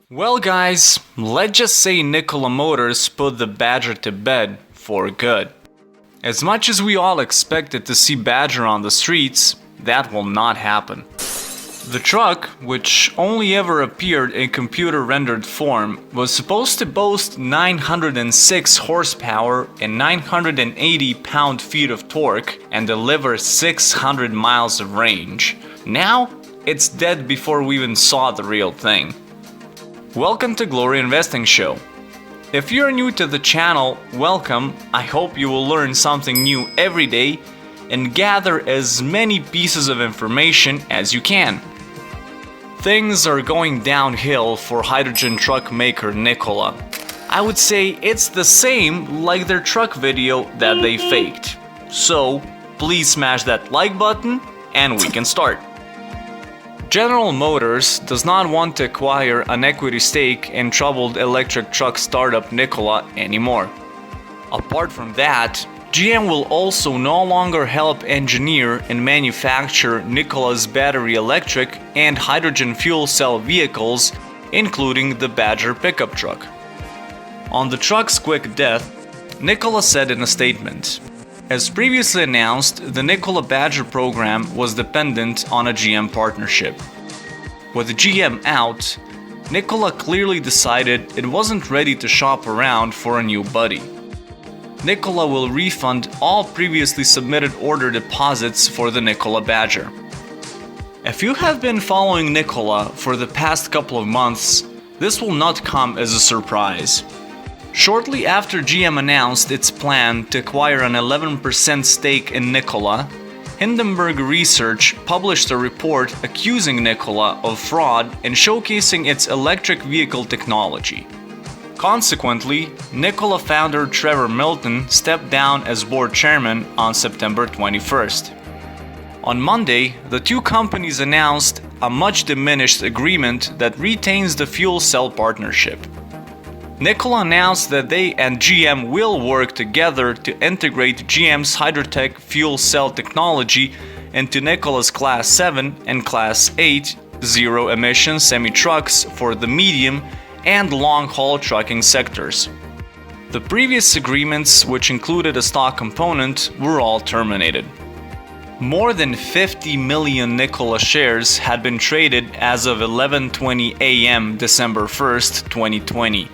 Well guys, let's just say Nikola Motors put the Badger to bed for good. As much as we all expected to see Badger on the streets, that will not happen. The truck, which only ever appeared in computer-rendered form, was supposed to boast 906 horsepower and 980 pound-feet of torque and deliver 600 miles of range. Now, it's dead before we even saw the real thing. Welcome to Glory Investing Show. If you're new to the channel, welcome. I hope you will learn something new every day and gather as many pieces of information as you can. Things are going downhill for hydrogen truck maker Nikola. I would say it's the same like their truck video that they faked. So, please smash that like button and we can start. General Motors does not want to acquire an equity stake in troubled electric truck startup Nikola anymore. Apart from that, GM will also no longer help engineer and manufacture Nikola's battery electric and hydrogen fuel cell vehicles, including the Badger pickup truck. On the truck's quick death, Nikola said in a statement, "As previously announced, the Nikola Badger program was dependent on a GM partnership. With GM out, Nikola clearly decided it wasn't ready to shop around for a new buddy. Nikola will refund all previously submitted order deposits for the Nikola Badger." If you have been following Nikola for the past couple of months, this will not come as a surprise. Shortly after GM announced its plan to acquire an 11% stake in Nikola, Hindenburg Research published a report accusing Nikola of fraud and showcasing its electric vehicle technology. Consequently, Nikola founder Trevor Milton stepped down as board chairman on September 21st. On Monday, the two companies announced a much diminished agreement that retains the fuel cell partnership. Nikola announced that they and GM will work together to integrate GM's Hydrotech fuel cell technology into Nikola's Class 7 and Class 8 zero-emission semi-trucks for the medium and long-haul trucking sectors. The previous agreements, which included a stock component, were all terminated. More than 50 million Nikola shares had been traded as of 11:20 a.m. December 1st, 2020.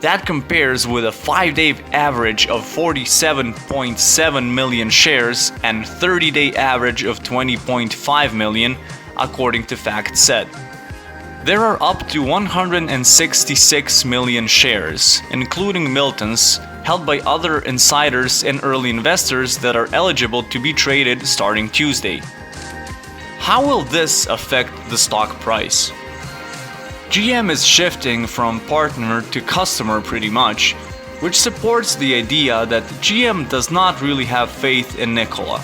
That compares with a 5-day average of 47.7 million shares and 30-day average of 20.5 million, according to FactSet. There are up to 166 million shares, including Milton's, held by other insiders and early investors that are eligible to be traded starting Tuesday. How will this affect the stock price? GM is shifting from partner to customer pretty much, which supports the idea that GM does not really have faith in Nikola.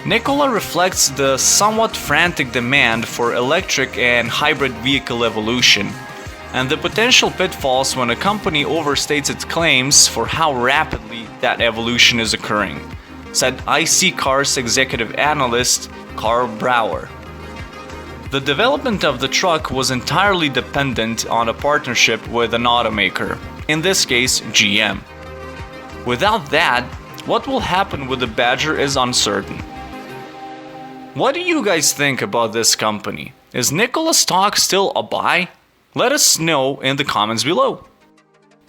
Nikola reflects the somewhat frantic demand for electric and hybrid vehicle evolution, and the potential pitfalls when a company overstates its claims for how rapidly that evolution is occurring, said IC Cars executive analyst Carl Brauer. The development of the truck was entirely dependent on a partnership with an automaker, in this case GM. Without that, what will happen with the Badger is uncertain. What do you guys think about this company? Is Nikola stock still a buy? Let us know in the comments below.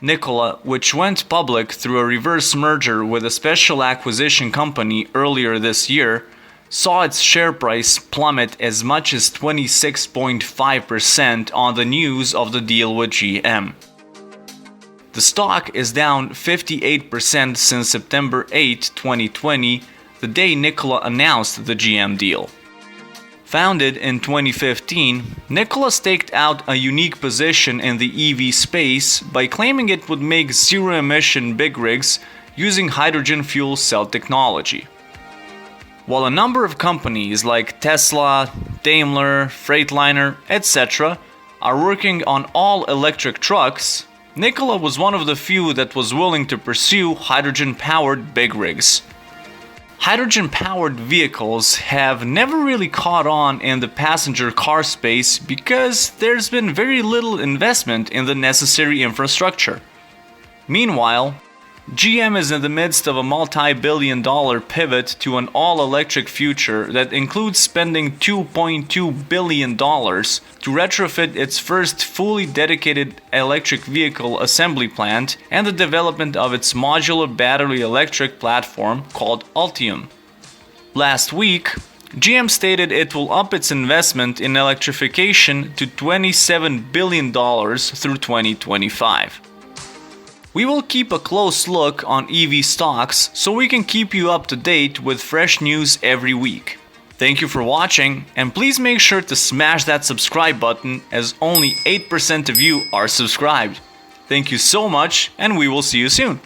Nikola, which went public through a reverse merger with a special acquisition company earlier this year, saw its share price plummet as much as 26.5% on the news of the deal with GM. The stock is down 58% since September 8, 2020, the day Nikola announced the GM deal. Founded in 2015, Nikola staked out a unique position in the EV space by claiming it would make zero-emission big rigs using hydrogen fuel cell technology. While a number of companies like Tesla, Daimler, Freightliner, etc. are working on all-electric trucks, Nikola was one of the few that was willing to pursue hydrogen-powered big rigs. Hydrogen-powered vehicles have never really caught on in the passenger car space because there's been very little investment in the necessary infrastructure. Meanwhile, GM is in the midst of a multi-billion-dollar pivot to an all-electric future that includes spending $2.2 billion to retrofit its first fully dedicated electric vehicle assembly plant and the development of its modular battery electric platform called Ultium. Last week, GM stated it will up its investment in electrification to $27 billion through 2025. We will keep a close look on EV stocks so we can keep you up to date with fresh news every week. Thank you for watching, and please make sure to smash that subscribe button as only 8% of you are subscribed. Thank you so much, and we will see you soon.